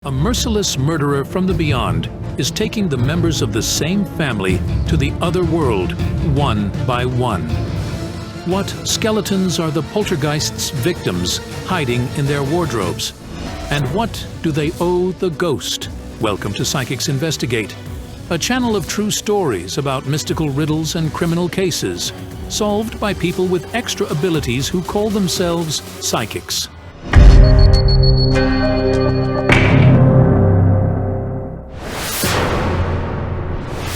A merciless murderer from the beyond is taking the members of the same family to the other world, one by one. What skeletons are the poltergeist's victims hiding in their wardrobes? And what do they owe the ghost? Welcome to Psychics Investigate, a channel of true stories about mystical riddles and criminal cases, solved by people with extra abilities who call themselves psychics.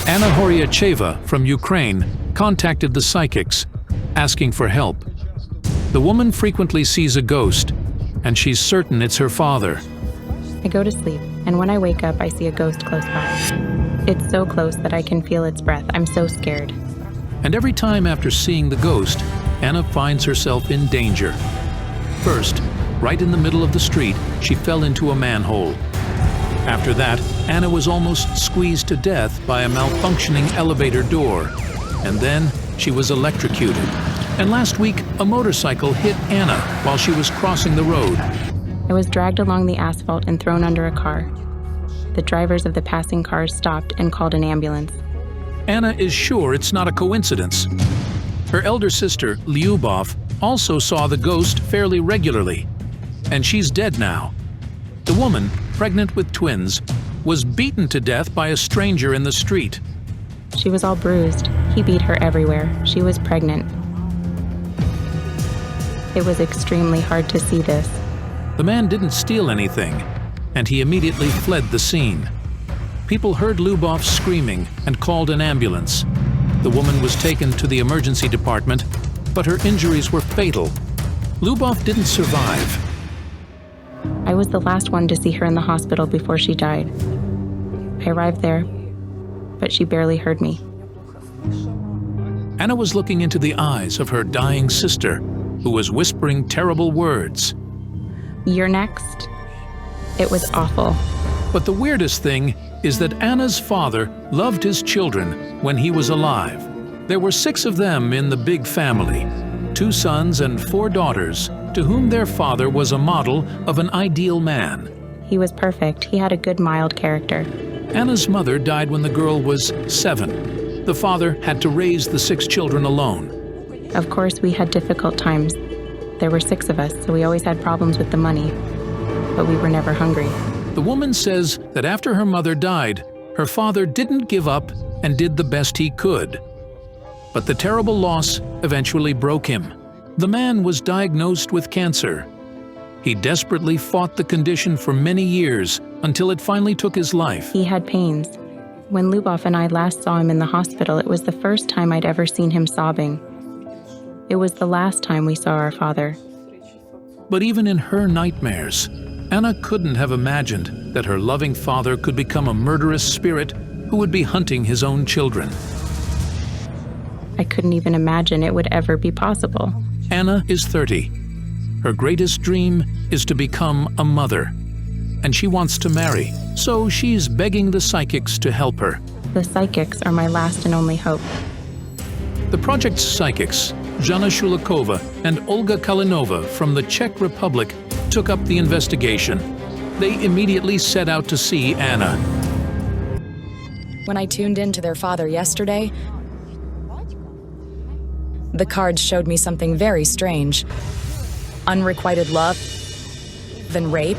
Anna Horyacheva from Ukraine contacted the psychics, asking for help. The woman frequently sees a ghost, and she's certain it's her father. I go to sleep, and when I wake up, I see a ghost close by. It's so close that I can feel its breath. I'm so scared. And every time after seeing the ghost, Anna finds herself in danger. First, right in the middle of the street, she fell into a manhole. After that, Anna was almost squeezed to death by a malfunctioning elevator door. And then she was electrocuted. And last week, a motorcycle hit Anna while she was crossing the road. I was dragged along the asphalt and thrown under a car. The drivers of the passing cars stopped and called an ambulance. Anna is sure it's not a coincidence. Her elder sister, Lyubov, also saw the ghost fairly regularly. And she's dead now. The woman, pregnant with twins, was beaten to death by a stranger in the street. She was all bruised. He beat her everywhere. She was pregnant. It was extremely hard to see this. The man didn't steal anything, and he immediately fled the scene. People heard Lyubov screaming and called an ambulance. The woman was taken to the emergency department, but her injuries were fatal. Lyubov didn't survive. I was the last one to see her in the hospital before she died. I arrived there, but she barely heard me. Anna was looking into the eyes of her dying sister, who was whispering terrible words. "You're next." It was awful. But the weirdest thing is that Anna's father loved his children when he was alive. There were 6 of them in the big family, 2 sons and 4 daughters, to whom their father was a model of an ideal man. He was perfect. He had a good, mild character. Anna's mother died when the girl was 7. The father had to raise the 6 children alone. Of course, we had difficult times. There were 6 of us, so we always had problems with the money. But we were never hungry. The woman says that after her mother died, her father didn't give up and did the best he could. But the terrible loss eventually broke him. The man was diagnosed with cancer. He desperately fought the condition for many years until it finally took his life. He had pains. When Lyubov and I last saw him in the hospital, it was the first time I'd ever seen him sobbing. It was the last time we saw our father. But even in her nightmares, Anna couldn't have imagined that her loving father could become a murderous spirit who would be hunting his own children. I couldn't even imagine it would ever be possible. Anna is 30. Her greatest dream is to become a mother. And she wants to marry, so she's begging the psychics to help her. The psychics are my last and only hope. The project's psychics, Jana Shulakova and Olga Kalinova from the Czech Republic, took up the investigation. They immediately set out to see Anna. When I tuned in to their father yesterday, the cards showed me something very strange. Unrequited love, then rape.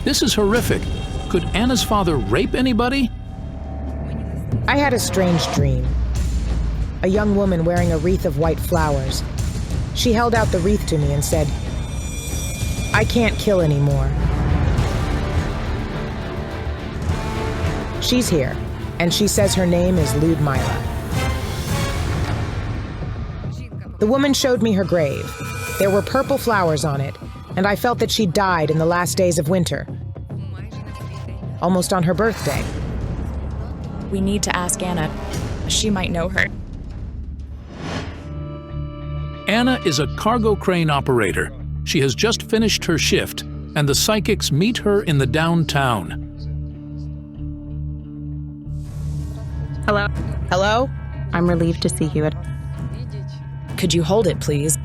This is horrific. Could Anna's father rape anybody? I had a strange dream. A young woman wearing a wreath of white flowers. She held out the wreath to me and said, "I can't kill anymore." She's here, and she says her name is Lyudmila. The woman showed me her grave. There were purple flowers on it, and I felt that she died in the last days of winter. Almost on her birthday. We need to ask Anna. She might know her. Anna is a cargo crane operator. She has just finished her shift, and the psychics meet her in the downtown. Hello? Hello? I'm relieved to see you. Could you hold it, please?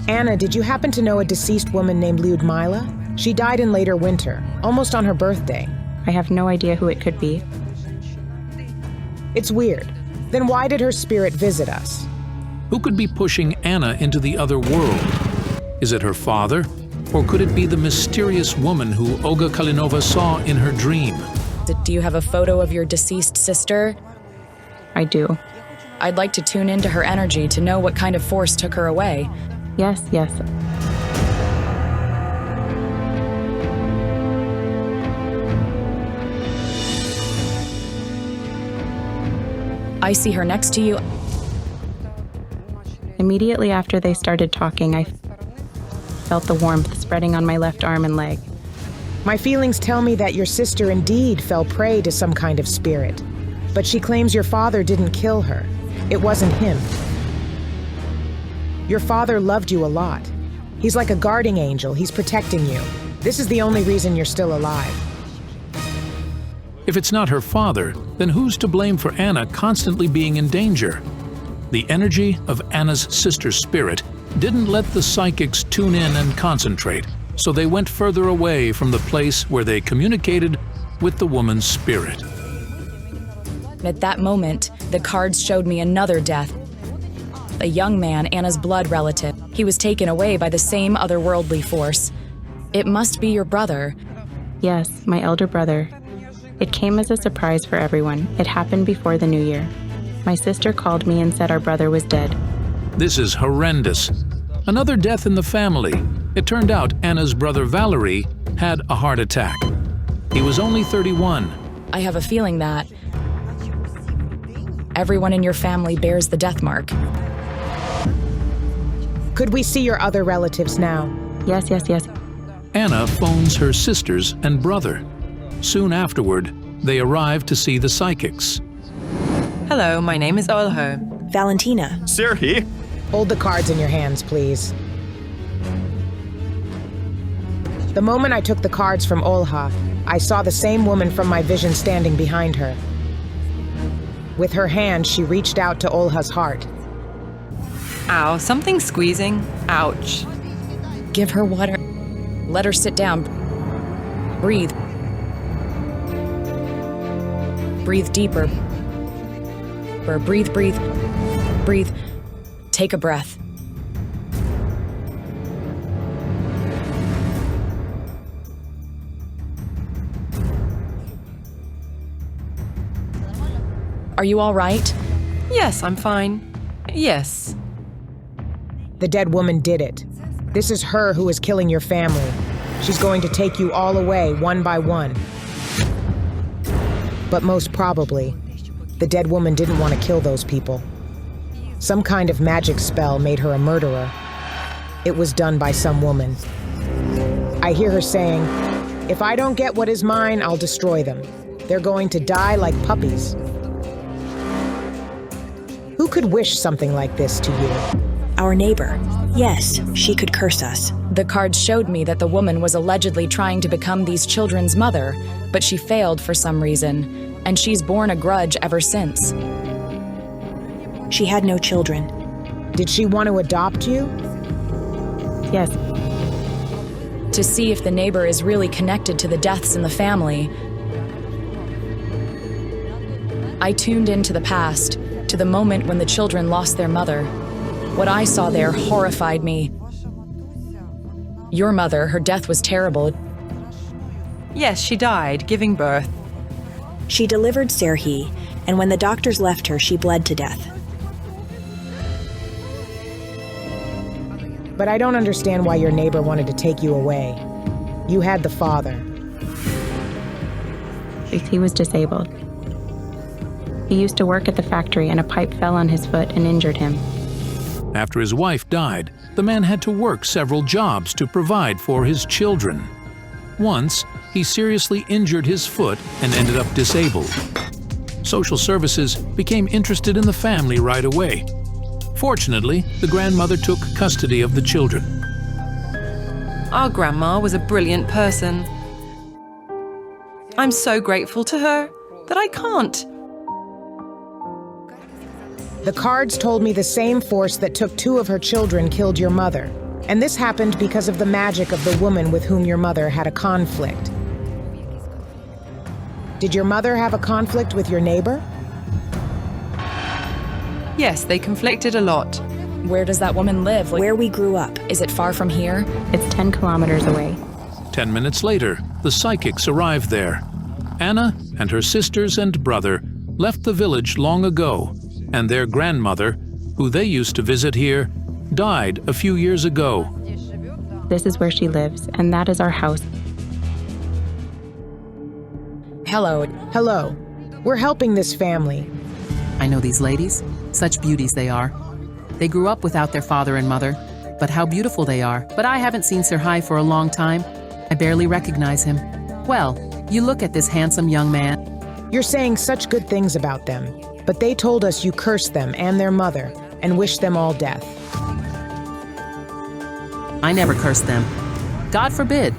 Anna, did you happen to know a deceased woman named Lyudmila? She died in later winter, almost on her birthday. I have no idea who it could be. It's weird. Then why did her spirit visit us? Who could be pushing Anna into the other world? Is it her father? Or could it be the mysterious woman who Olga Kalinova saw in her dream? Do you have a photo of your deceased sister? I do. I'd like to tune into her energy to know what kind of force took her away. Yes, yes. I see her next to you. Immediately after they started talking, I felt the warmth spreading on my left arm and leg. My feelings tell me that your sister indeed fell prey to some kind of spirit. But she claims your father didn't kill her. It wasn't him. Your father loved you a lot. He's like a guarding angel. He's protecting you. This is the only reason you're still alive. If it's not her father, then who's to blame for Anna constantly being in danger? The energy of Anna's sister's spirit didn't let the psychics tune in and concentrate, so they went further away from the place where they communicated with the woman's spirit. At that moment, the cards showed me another death. A young man, Anna's blood relative. He was taken away by the same otherworldly force. It must be your brother. Yes, my elder brother. It came as a surprise for everyone. It happened before the new year. My sister called me and said our brother was dead. This is horrendous. Another death in the family. It turned out Anna's brother Valerie had a heart attack. He was only 31. I have a feeling that everyone in your family bears the death mark. Could we see your other relatives now? Yes, yes, yes. Anna phones her sisters and brother. Soon afterward, they arrive to see the psychics. Hello, my name is Olho. Valentina. Serhi? Hold the cards in your hands, please. The moment I took the cards from Olha, I saw the same woman from my vision standing behind her. With her hand, she reached out to Olha's heart. Ow, something's squeezing. Ouch. Give her water. Let her sit down. Breathe. Breathe deeper. Breathe, breathe. Breathe. Take a breath. Are you all right? Yes, I'm fine. Yes. The dead woman did it. This is her who is killing your family. She's going to take you all away, one by one. But most probably, the dead woman didn't want to kill those people. Some kind of magic spell made her a murderer. It was done by some woman. I hear her saying, "If I don't get what is mine, I'll destroy them. They're going to die like puppies." Who could wish something like this to you? Our neighbor. Yes, she could curse us. The cards showed me that the woman was allegedly trying to become these children's mother, but she failed for some reason, and she's borne a grudge ever since. She had no children. Did she want to adopt you? Yes, To see if the neighbor is really connected to the deaths in the family, I tuned into the past, to the moment when the children lost their mother. What I saw there horrified me. Your mother, her death was terrible. Yes, she died, giving birth. She delivered Serhi, and when the doctors left her, she bled to death. But I don't understand why your neighbor wanted to take you away. You had the father. he was disabled. He used to work at the factory and a pipe fell on his foot and injured him. After his wife died, the man had to work several jobs to provide for his children. Once, he seriously injured his foot and ended up disabled. Social services became interested in the family right away. Fortunately, the grandmother took custody of the children. Our grandma was a brilliant person. I'm so grateful to her that I can't. The cards told me the same force that took 2 of her children killed your mother. And this happened because of the magic of the woman with whom your mother had a conflict. Did your mother have a conflict with your neighbor? Yes, they conflicted a lot. Where does that woman live? Where we grew up. Is it far from here? It's 10 kilometers away. 10 minutes later, the psychics arrived there. Anna and her sisters and brother left the village long ago, and their grandmother, who they used to visit here, died a few years ago. This is where she lives, and that is our house. Hello. Hello. We're helping this family. I know these ladies. Such beauties they are. They grew up without their father and mother, but how beautiful they are. But I haven't seen Sir Hai for a long time. I barely recognize him. Well, you look at this handsome young man. You're saying such good things about them, but they told us you cursed them and their mother and wished them all death. I never curse them. God forbid.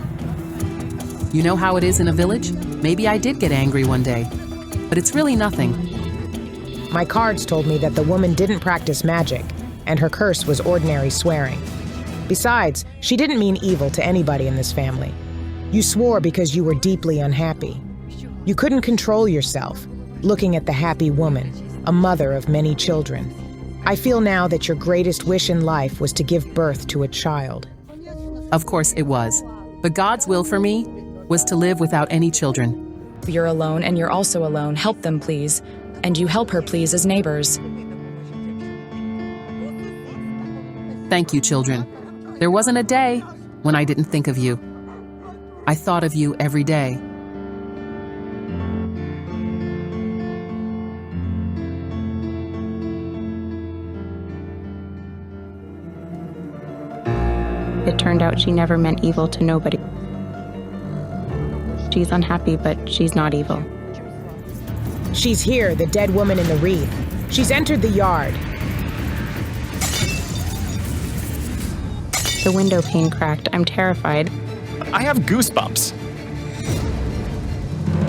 You know how it is in a village? Maybe I did get angry one day, but it's really nothing. My cards told me that the woman didn't practice magic, and her curse was ordinary swearing. Besides, she didn't mean evil to anybody in this family. You swore because you were deeply unhappy. You couldn't control yourself, looking at the happy woman, a mother of many children. I feel now that your greatest wish in life was to give birth to a child. Of course it was. But God's will for me was to live without any children. You're alone and you're also alone. Help them, please. And you help her, please, as neighbors. Thank you, children. There wasn't a day when I didn't think of you. I thought of you every day. It turned out she never meant evil to nobody. She's unhappy, but she's not evil. She's here, the dead woman in the wreath. She's entered the yard. The window pane cracked. I'm terrified. I have goosebumps.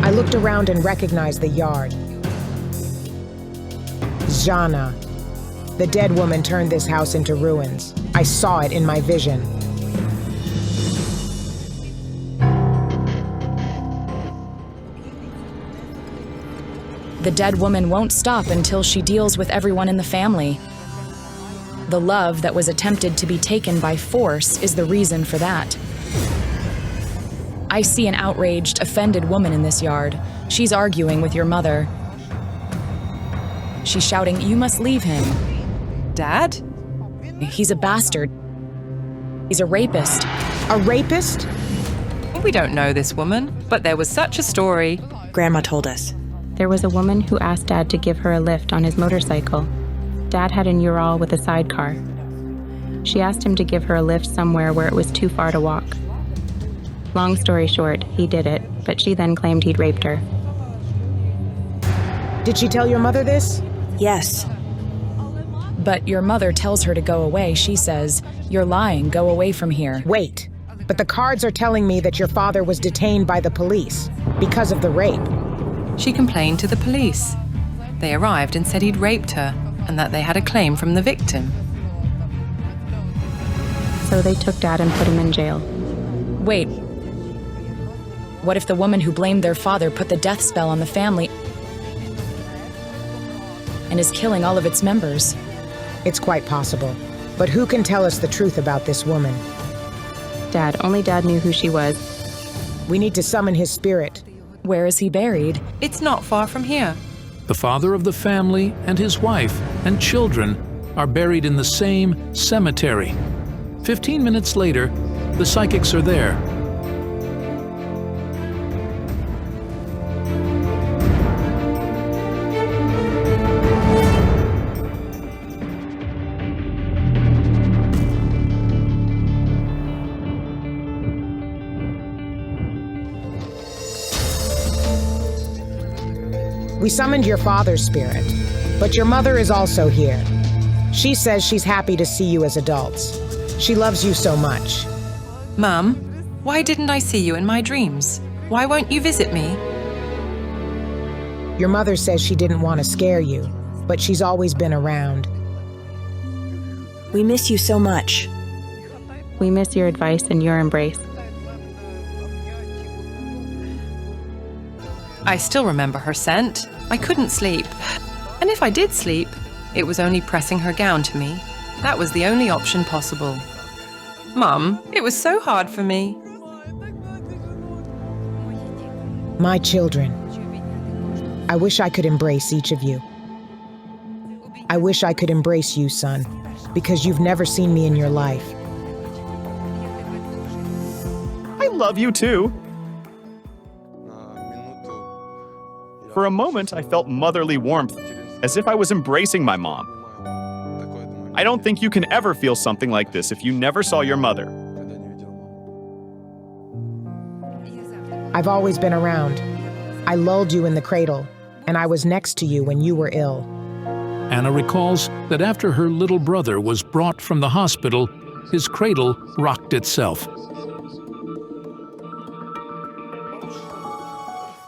I looked around and recognized the yard. Jana. The dead woman turned this house into ruins. I saw it in my vision. The dead woman won't stop until she deals with everyone in the family. The love that was attempted to be taken by force is the reason for that. I see an outraged, offended woman in this yard. She's arguing with your mother. She's shouting, "You must leave him." Dad? He's a bastard. He's a rapist. A rapist? We don't know this woman, but there was such a story. Grandma told us. There was a woman who asked Dad to give her a lift on his motorcycle. Dad had an Ural with a sidecar. She asked him to give her a lift somewhere where it was too far to walk. Long story short, he did it, but she then claimed he'd raped her. Did she tell your mother this? Yes. But your mother tells her to go away. She says, "You're lying, go away from here." Wait, but the cards are telling me that your father was detained by the police because of the rape. She complained to the police. They arrived and said he'd raped her and that they had a claim from the victim. So they took Dad and put him in jail. Wait. What if the woman who blamed their father put the death spell on the family and is killing all of its members? It's quite possible. But who can tell us the truth about this woman? Dad, only Dad knew who she was. We need to summon his spirit. Where is he buried? It's not far from here. The father of the family and his wife and children are buried in the same cemetery. 15 minutes later, the psychics are there. We summoned your father's spirit, but your mother is also here. She says she's happy to see you as adults. She loves you so much. Mum, why didn't I see you in my dreams? Why won't you visit me? Your mother says she didn't want to scare you, but she's always been around. We miss you so much. We miss your advice and your embrace. I still remember her scent. I couldn't sleep. And if I did sleep, it was only pressing her gown to me. That was the only option possible. Mum, it was so hard for me. My children, I wish I could embrace each of you. I wish I could embrace you, son, because you've never seen me in your life. I love you too. For a moment, I felt motherly warmth, as if I was embracing my mom. I don't think you can ever feel something like this if you never saw your mother. I've always been around. I lulled you in the cradle, and I was next to you when you were ill. Anna recalls that after her little brother was brought from the hospital, his cradle rocked itself.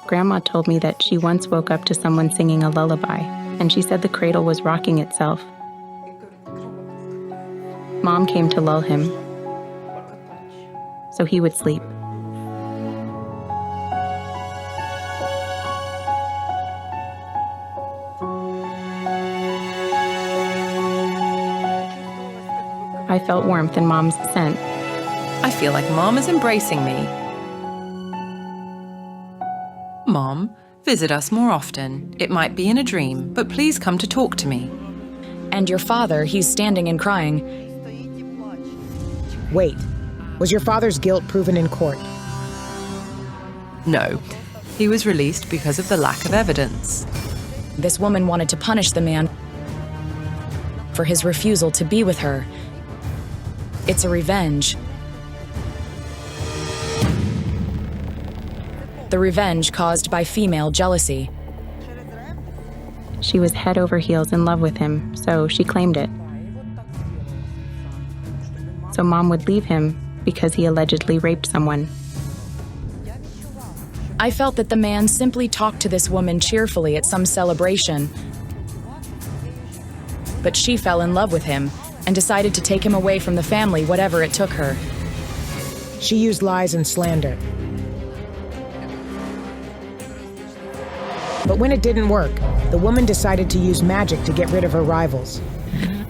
Grandma told me that she once woke up to someone singing a lullaby, and she said the cradle was rocking itself. Mom came to lull him, so he would sleep. I felt warmth in Mom's scent. I feel like Mom is embracing me. Mom, visit us more often. It might be in a dream, but please come to talk to me. And your father, he's standing and crying. Wait, was your father's guilt proven in court? No, he was released because of the lack of evidence. This woman wanted to punish the man for his refusal to be with her. It's a revenge. The revenge caused by female jealousy. She was head over heels in love with him, so she claimed it. So Mom would leave him because he allegedly raped someone. I felt that the man simply talked to this woman cheerfully at some celebration. But she fell in love with him and decided to take him away from the family, whatever it took her. She used lies and slander. But when it didn't work, the woman decided to use magic to get rid of her rivals.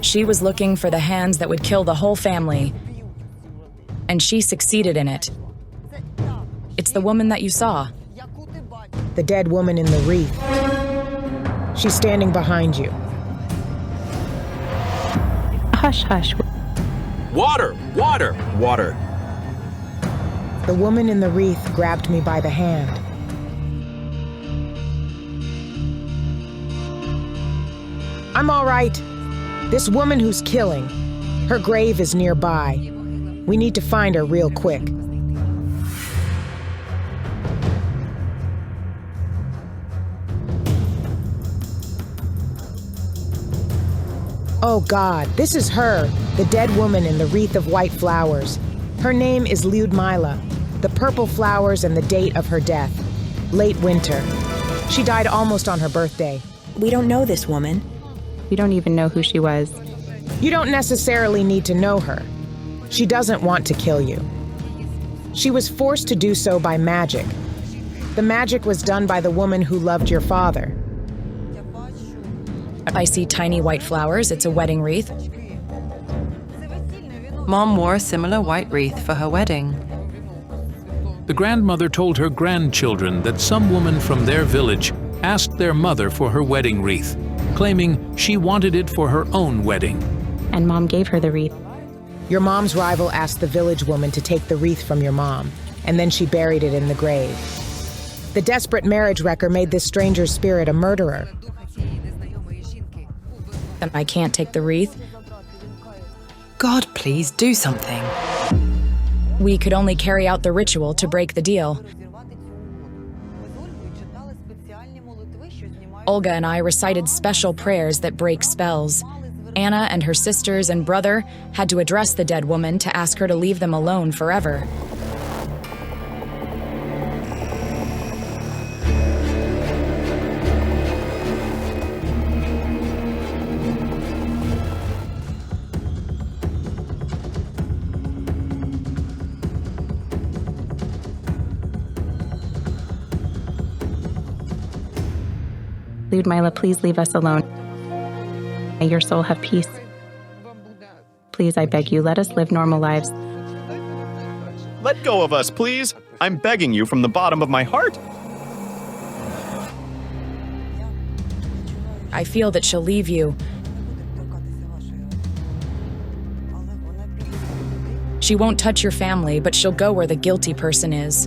She was looking for the hands that would kill the whole family, and she succeeded in it. It's the woman that you saw. The dead woman in the wreath. She's standing behind you. Hush, hush. Water! Water! Water! The woman in the wreath grabbed me by the hand. I'm all right. This woman who's killing, her grave is nearby. We need to find her real quick. Oh God, this is her, the dead woman in the wreath of white flowers. Her name is Lyudmila, the purple flowers and the date of her death, late winter. She died almost on her birthday. We don't know this woman. We don't even know who she was. You don't necessarily need to know her. She doesn't want to kill you. She was forced to do so by magic. The magic was done by the woman who loved your father. I see tiny white flowers. It's a wedding wreath. Mom wore a similar white wreath for her wedding. The grandmother told her grandchildren that some woman from their village asked their mother for her wedding wreath, claiming she wanted it for her own wedding. And Mom gave her the wreath. Your mom's rival asked the village woman to take the wreath from your mom, and then she buried it in the grave. The desperate marriage wrecker made this stranger's spirit a murderer. And I can't take the wreath. God, please do something. We could only carry out the ritual to break the deal. Olga and I recited special prayers that break spells. Anna and her sisters and brother had to address the dead woman to ask her to leave them alone forever. Ludmila, please leave us alone. May your soul have peace. Please, I beg you, let us live normal lives. Let go of us, please. I'm begging you from the bottom of my heart. I feel that she'll leave you. She won't touch your family, but she'll go where the guilty person is.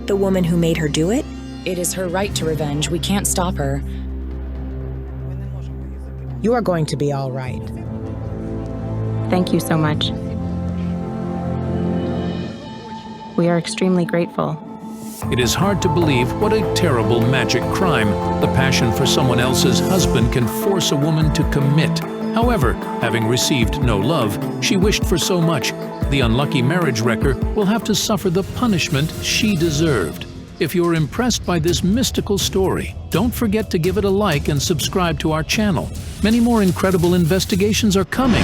The woman who made her do it? It is her right to revenge. We can't stop her. You are going to be all right. Thank you so much. We are extremely grateful. It is hard to believe what a terrible magic crime the passion for someone else's husband can force a woman to commit. However, having received no love, she wished for so much. The unlucky marriage wrecker will have to suffer the punishment she deserved. If you're impressed by this mystical story, don't forget to give it a like and subscribe to our channel. Many more incredible investigations are coming.